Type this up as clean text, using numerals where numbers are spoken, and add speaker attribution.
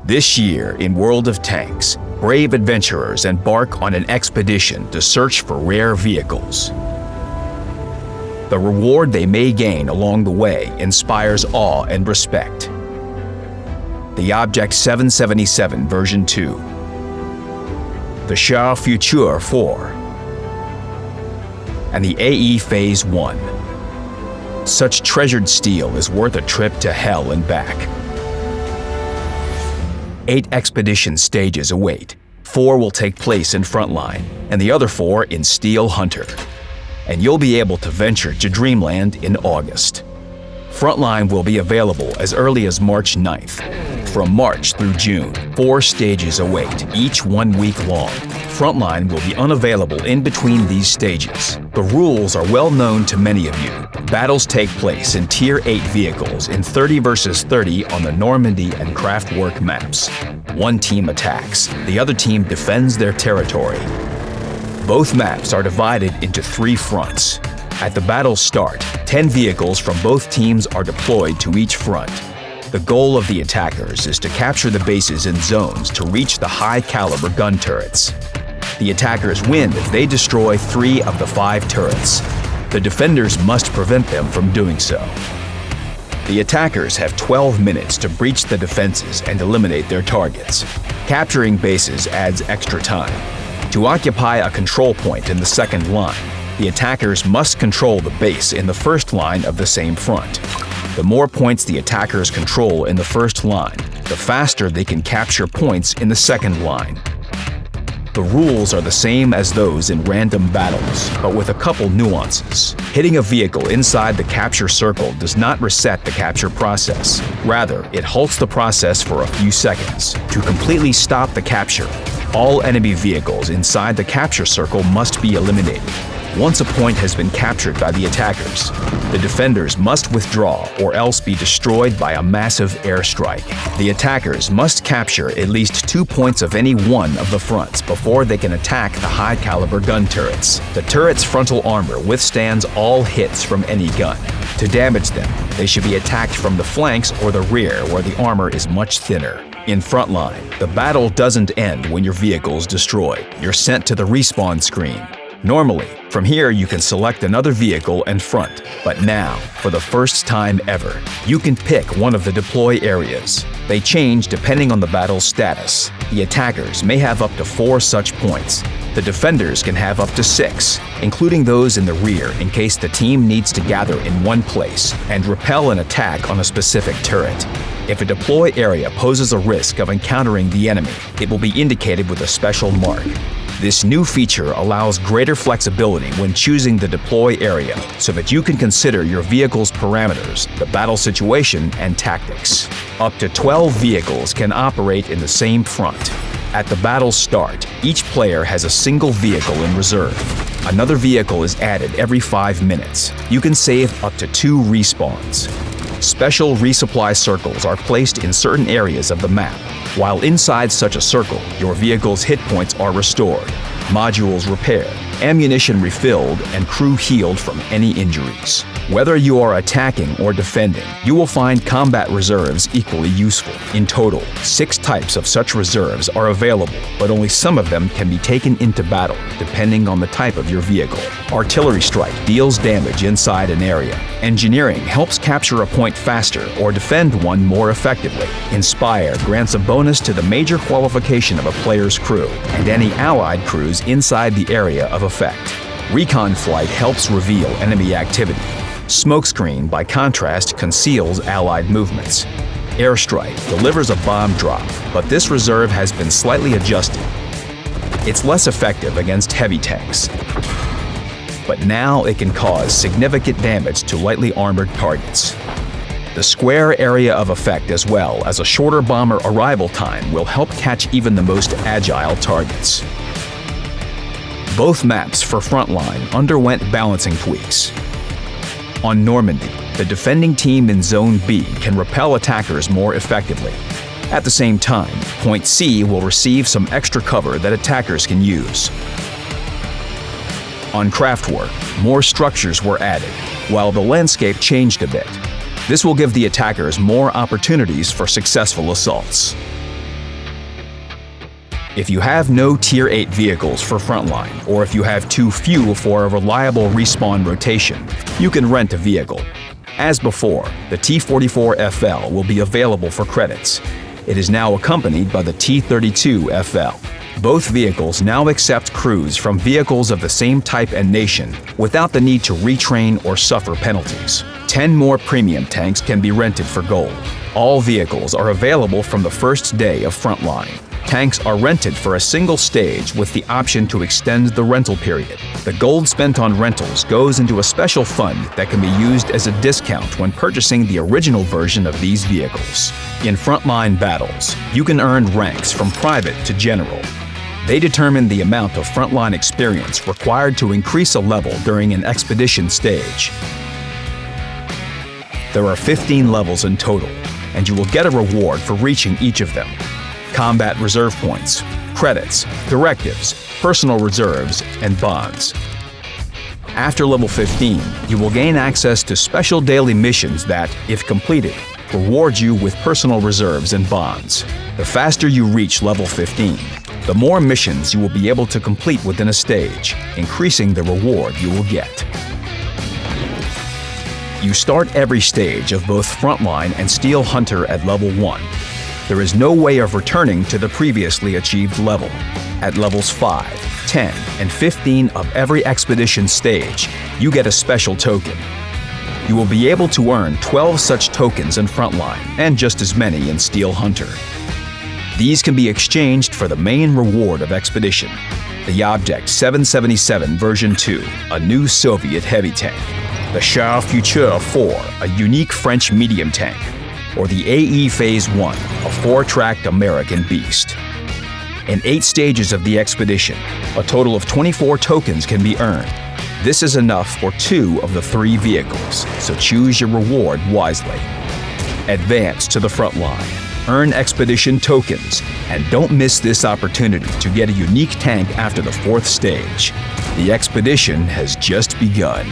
Speaker 1: This year, in World of Tanks, brave adventurers embark on an expedition to search for rare vehicles. The reward they may gain along the way inspires awe and respect. The Object 777 version 2, the Char Future 4, and the AE Phase 1. Such treasured steel is worth a trip to hell and back. 8 expedition stages await. 4 will take place in Frontline, and the other 4 in Steel Hunter. And you'll be able to venture to Dreamland in August. Frontline will be available as early as March 9th. From March through June, 4 stages await, each 1 week long. Frontline will be unavailable in between these stages. The rules are well known to many of you. Battles take place in Tier 8 vehicles in 30 versus 30 on the Normandy and Kraftwerk maps. One team attacks, the other team defends their territory. Both maps are divided into 3 fronts. At the battle's start, 10 vehicles from both teams are deployed to each front. The goal of the attackers is to capture the bases and zones to reach the high-caliber gun turrets. The attackers win if they destroy 3 of the 5 turrets. The defenders must prevent them from doing so. The attackers have 12 minutes to breach the defenses and eliminate their targets. Capturing bases adds extra time. To occupy a control point in the second line, the attackers must control the base in the first line of the same front. The more points the attackers control in the first line, the faster they can capture points in the second line. The rules are the same as those in random battles, but with a couple nuances. Hitting a vehicle inside the capture circle does not reset the capture process. Rather, it halts the process for a few seconds. To completely stop the capture, all enemy vehicles inside the capture circle must be eliminated. Once a point has been captured by the attackers, the defenders must withdraw or else be destroyed by a massive airstrike. The attackers must capture at least 2 points of any one of the fronts before they can attack the high-caliber gun turrets. The turret's frontal armor withstands all hits from any gun. To damage them, they should be attacked from the flanks or the rear where the armor is much thinner. In Frontline, the battle doesn't end when your vehicle is destroyed. You're sent to the respawn screen. Normally, from here you can select another vehicle and front, but now, for the first time ever, you can pick one of the deploy areas. They change depending on the battle's status. The attackers may have up to 4 such points. The defenders can have up to 6, including those in the rear in case the team needs to gather in one place and repel an attack on a specific turret. If a deploy area poses a risk of encountering the enemy, it will be indicated with a special mark. This new feature allows greater flexibility when choosing the deploy area so that you can consider your vehicle's parameters, the battle situation, and tactics. Up to 12 vehicles can operate in the same front. At the battle's start, each player has a single vehicle in reserve. Another vehicle is added every 5 minutes. You can save up to 2 respawns. Special resupply circles are placed in certain areas of the map. While inside such a circle, your vehicle's hit points are restored, modules repaired, ammunition refilled, and crew healed from any injuries. Whether you are attacking or defending, you will find combat reserves equally useful. In total, 6 types of such reserves are available, but only some of them can be taken into battle, depending on the type of your vehicle. Artillery strike deals damage inside an area. Engineering helps capture a point faster or defend one more effectively. Inspire grants a bonus to the major qualification of a player's crew and any allied crews inside the area of effect. Recon flight helps reveal enemy activity. Smokescreen, by contrast, conceals allied movements. Airstrike delivers a bomb drop, but this reserve has been slightly adjusted. It's less effective against heavy tanks, but now it can cause significant damage to lightly armored targets. The square area of effect, as well as a shorter bomber arrival time, will help catch even the most agile targets. Both maps for Frontline underwent balancing tweaks. On Normandy, the defending team in Zone B can repel attackers more effectively. At the same time, Point C will receive some extra cover that attackers can use. On Kraftwerk, more structures were added, while the landscape changed a bit. This will give the attackers more opportunities for successful assaults. If you have no Tier 8 vehicles for Frontline, or if you have too few for a reliable respawn rotation, you can rent a vehicle. As before, the T44FL will be available for credits. It is now accompanied by the T32FL. Both vehicles now accept crews from vehicles of the same type and nation without the need to retrain or suffer penalties. 10 more premium tanks can be rented for gold. All vehicles are available from the first day of Frontline. Tanks are rented for a single stage with the option to extend the rental period. The gold spent on rentals goes into a special fund that can be used as a discount when purchasing the original version of these vehicles. In Frontline battles, you can earn ranks from private to general. They determine the amount of Frontline experience required to increase a level during an expedition stage. There are 15 levels in total, and you will get a reward for reaching each of them. Combat reserve points, credits, directives, personal reserves, and bonds. After level 15, you will gain access to special daily missions that, if completed, reward you with personal reserves and bonds. The faster you reach level 15, the more missions you will be able to complete within a stage, increasing the reward you will get. You start every stage of both Frontline and Steel Hunter at level 1. There is no way of returning to the previously achieved level. At levels 5, 10, and 15 of every expedition stage, you get a special token. You will be able to earn 12 such tokens in Frontline and just as many in Steel Hunter. These can be exchanged for the main reward of expedition, the Object 777 version 2, a new Soviet heavy tank, the Char Futur 4, a unique French medium tank, or the AE Phase 1, a 4-tracked American beast. In 8 stages of the expedition, a total of 24 tokens can be earned. This is enough for 2 of the 3 vehicles, so choose your reward wisely. Advance to the front line, earn expedition tokens, and don't miss this opportunity to get a unique tank after the 4th stage. The expedition has just begun.